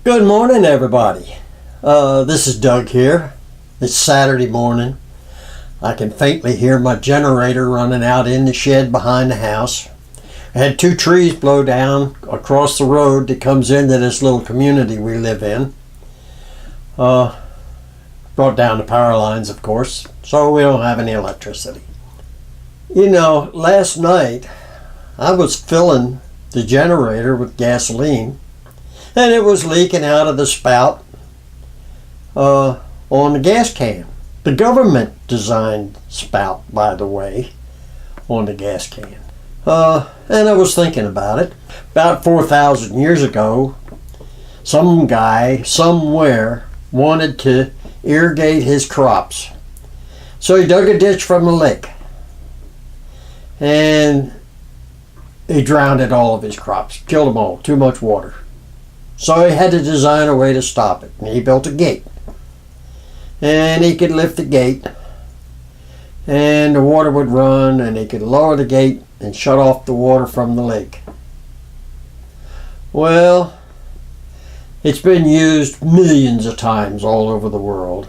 Good morning, everybody. This is Doug here. It's Saturday morning. I can faintly hear my generator running out in the shed behind the house. I had two trees blow down across the road that comes into this little community we live in. Brought down the power lines, of course, so we don't have any electricity. You know, last night I was filling the generator with gasoline, and it was leaking out of the spout on the gas can. The government designed spout, by the way, on the gas can. And I was thinking about it. About 4,000 years ago, some guy somewhere wanted to irrigate his crops. So he dug a ditch from the lake, and he drowned all of his crops, killed them all, too much water. So he had to design a way to stop it, and he built a gate. And he could lift the gate, and the water would run, and he could lower the gate and shut off the water from the lake. Well, it's been used millions of times all over the world.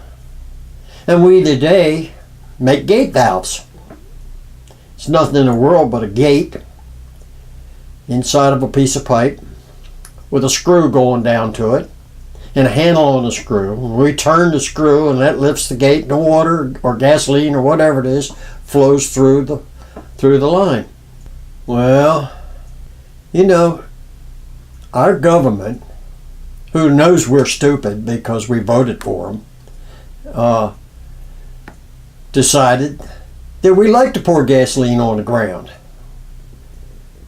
And we today make gate valves. It's nothing in the world but a gate inside of a piece of pipe with a screw going down to it and a handle on the screw. We turn the screw and that lifts the gate, and the water or gasoline or whatever it is flows through the line. Well, you know, our government, who knows we're stupid because we voted for them, decided that we like to pour gasoline on the ground.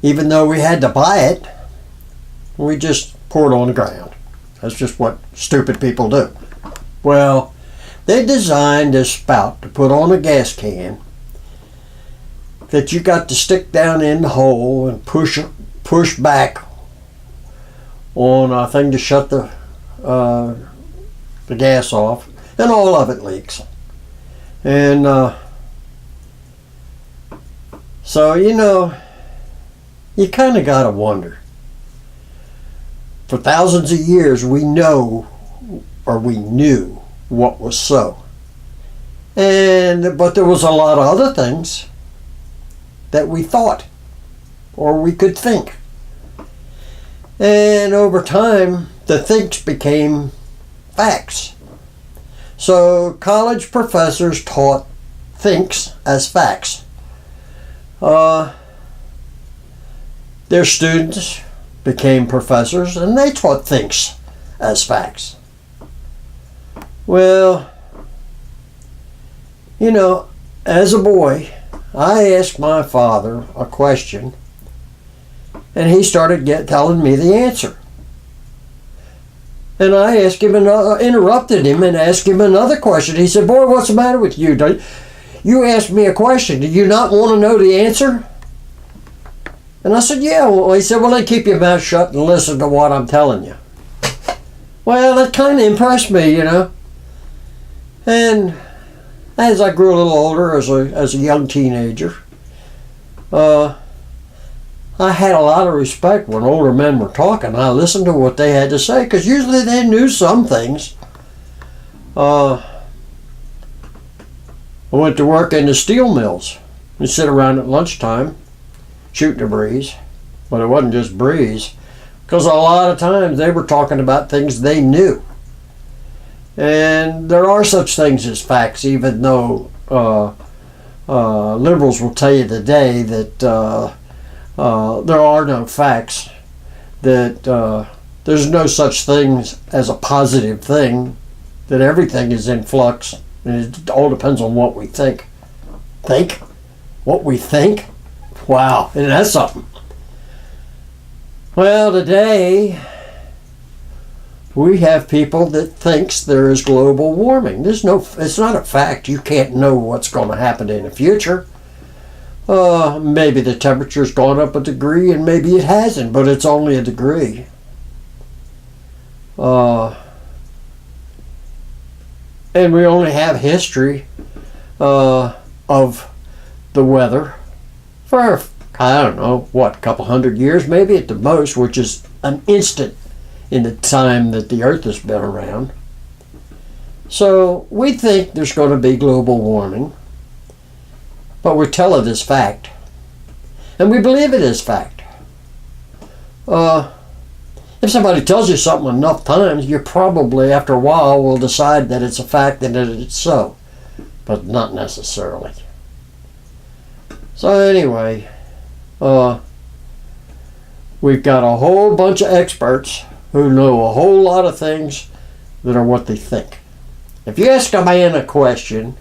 Even though we had to buy it, we just pour it on the ground. That's just what stupid people do. Well, they designed this spout to put on a gas can that you got to stick down in the hole and push back on a thing to shut the gas off, and all of it leaks. And so, you know, you kind of got to wonder. For thousands of years, we knew what was so. But there was a lot of other things that we thought, or we could think. And over time, the thinks became facts. So college professors taught thinks as facts. Their students became professors, and they taught thinks as facts. Well, you know, as a boy, I asked my father a question, and he started telling me the answer. And I asked him interrupted him and asked him another question. He said, "Boy, what's the matter with you? You asked me a question. Do you not want to know the answer?" And I said, "Yeah." Well, he said, "Well, then keep your mouth shut and listen to what I'm telling you." Well, that kind of impressed me, you know. And as I grew a little older, as a young teenager, I had a lot of respect when older men were talking. I listened to what they had to say, because usually they knew some things. I went to work in the steel mills and sit around at lunchtime shooting a breeze. But it wasn't just breeze, because a lot of times they were talking about things they knew. And there are such things as facts, even though liberals will tell you today that there are no facts, that there's no such thing as a positive thing, that everything is in flux, and it all depends on what we think. Think? What we think? Wow, isn't that something? Well, today we have people that thinks there is global warming. It's not a fact. You can't know what's going to happen in the future. Maybe the temperature's gone up a degree, and maybe it hasn't, but it's only a degree. And we only have history of the weather for, I don't know, what, a couple hundred years, maybe at the most, which is an instant in the time that the Earth has been around. So we think there's going to be global warming, but we tell it as fact, and we believe it as fact. If somebody tells you something enough times, you probably, after a while, will decide that it's a fact and that it's so, but not necessarily. So anyway, we've got a whole bunch of experts who know a whole lot of things that are what they think. If you ask a man a question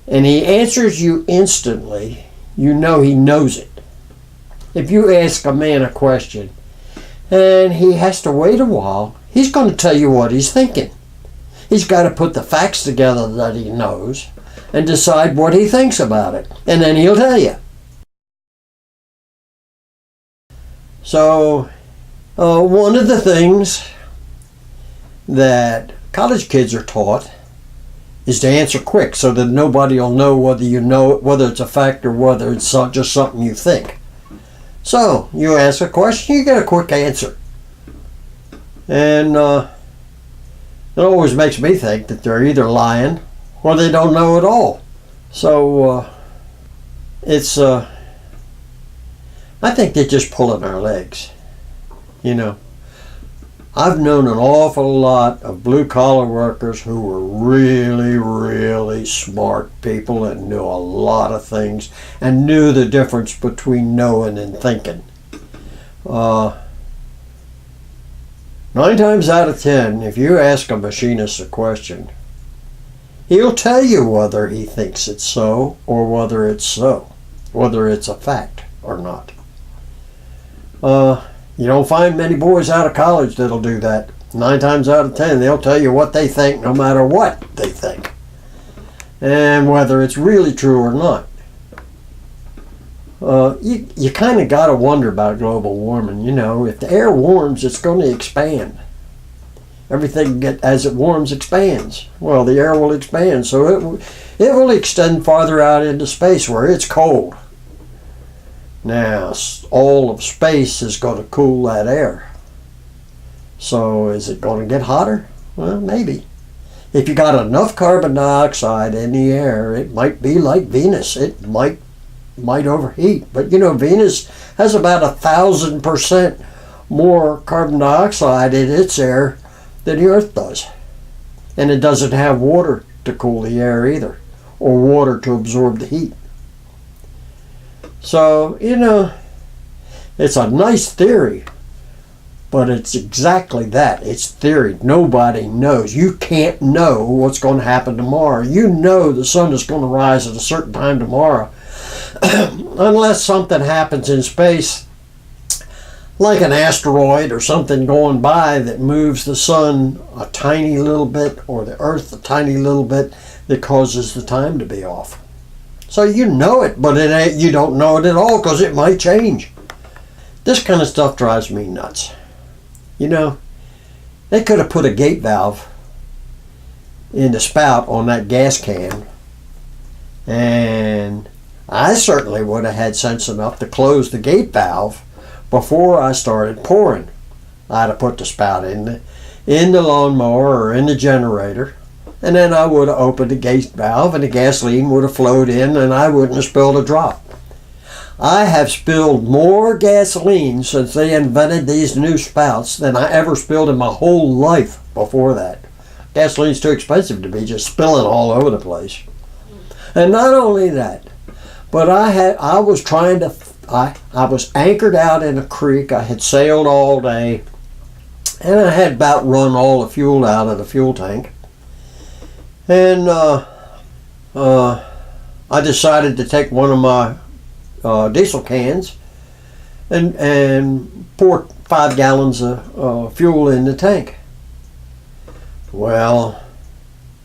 and he answers you instantly, you know he knows it. If you ask a man a question and he has to wait a while, he's going to tell you what he's thinking. He's got to put the facts together that he knows and decide what he thinks about it, and then he'll tell you. So, one of the things that college kids are taught is to answer quick so that nobody will know whether it's a fact or whether it's just something you think. So, you ask a question, you get a quick answer. And it always makes me think that they're either lying or they don't know at all. So, I think they're just pulling our legs. You know, I've known an awful lot of blue-collar workers who were really, really smart people and knew a lot of things and knew the difference between knowing and thinking. 9 times out of 10, if you ask a machinist a question, he'll tell you whether he thinks it's so or whether it's so, whether it's a fact or not. You don't find many boys out of college that'll do that. 9 times out of 10, they'll tell you what they think no matter what they think, and whether it's really true or not. You kind of got to wonder about global warming. You know, if the air warms, it's going to expand. Everything as it warms expands. Well, the air will expand, so it will extend farther out into space where it's cold. Now, all of space is going to cool that air. So is it going to get hotter? Well, maybe. If you got enough carbon dioxide in the air, it might be like Venus. It might overheat. But you know, Venus has about 1,000% more carbon dioxide in its air than the Earth does. And it doesn't have water to cool the air either, or water to absorb the heat. So, you know, it's a nice theory, but it's exactly that. It's theory. Nobody knows. You can't know what's going to happen tomorrow. You know the sun is going to rise at a certain time tomorrow. Unless something happens in space, like an asteroid or something going by that moves the sun a tiny little bit or the Earth a tiny little bit that causes the time to be off. So you know it, but you don't know it at all because it might change. This kind of stuff drives me nuts. You know, they could have put a gate valve in the spout on that gas can, and I certainly would have had sense enough to close the gate valve before I started pouring. I'd have put the spout in the lawnmower or in the generator, and then I would have opened the gate valve and the gasoline would have flowed in and I wouldn't have spilled a drop. I have spilled more gasoline since they invented these new spouts than I ever spilled in my whole life before that. Gasoline's too expensive to be just spilling all over the place. And not only that, but I was anchored out in a creek. I had sailed all day and I had about run all the fuel out of the fuel tank. And I decided to take one of my diesel cans and pour 5 gallons of fuel in the tank. Well,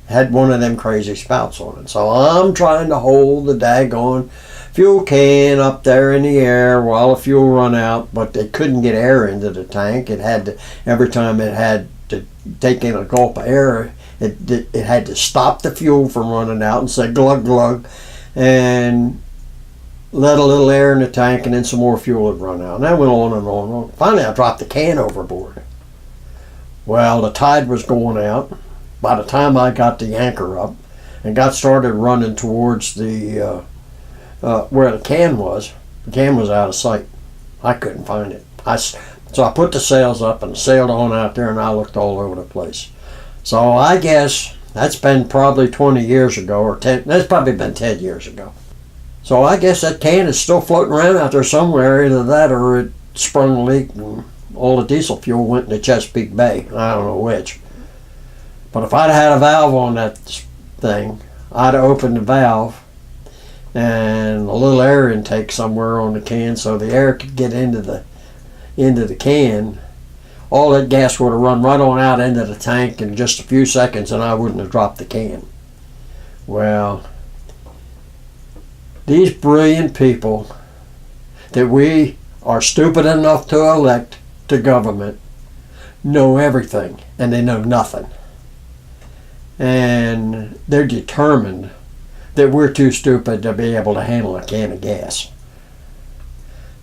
had one of them crazy spouts on it. So I'm trying to hold the daggone fuel can up there in the air while the fuel run out, but they couldn't get air into the tank. It had to, every time it had to take in a gulp of air, it had to stop the fuel from running out and say glug glug, and let a little air in the tank, and then some more fuel would run out. And that went on and on and on. Finally, I dropped the can overboard. Well, the tide was going out. By the time I got the anchor up and got started running towards the where the can was out of sight. I couldn't find it. So I put the sails up and sailed on out there, and I looked all over the place. So I guess that's been probably 20 years ago, or 10. That's probably been 10 years ago. So I guess that can is still floating around out there somewhere. Either that or it sprung a leak and all the diesel fuel went into Chesapeake Bay. I don't know which. But if I'd had a valve on that thing, I'd have opened the valve and a little air intake somewhere on the can so the air could get into the can. All that gas would have run right on out into the tank in just a few seconds, and I wouldn't have dropped the can. Well, these brilliant people that we are stupid enough to elect to government know everything, and they know nothing. And they're determined that we're too stupid to be able to handle a can of gas.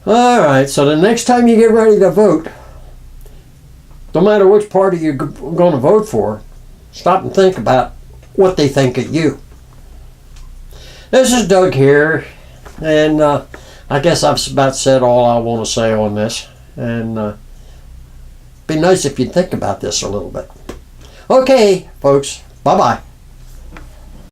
All right, so the next time you get ready to vote, no matter which party you're going to vote for, stop and think about what they think of you. This is Doug here, and I guess I've about said all I want to say on this. And be nice if you'd think about this a little bit. Okay, folks, bye-bye.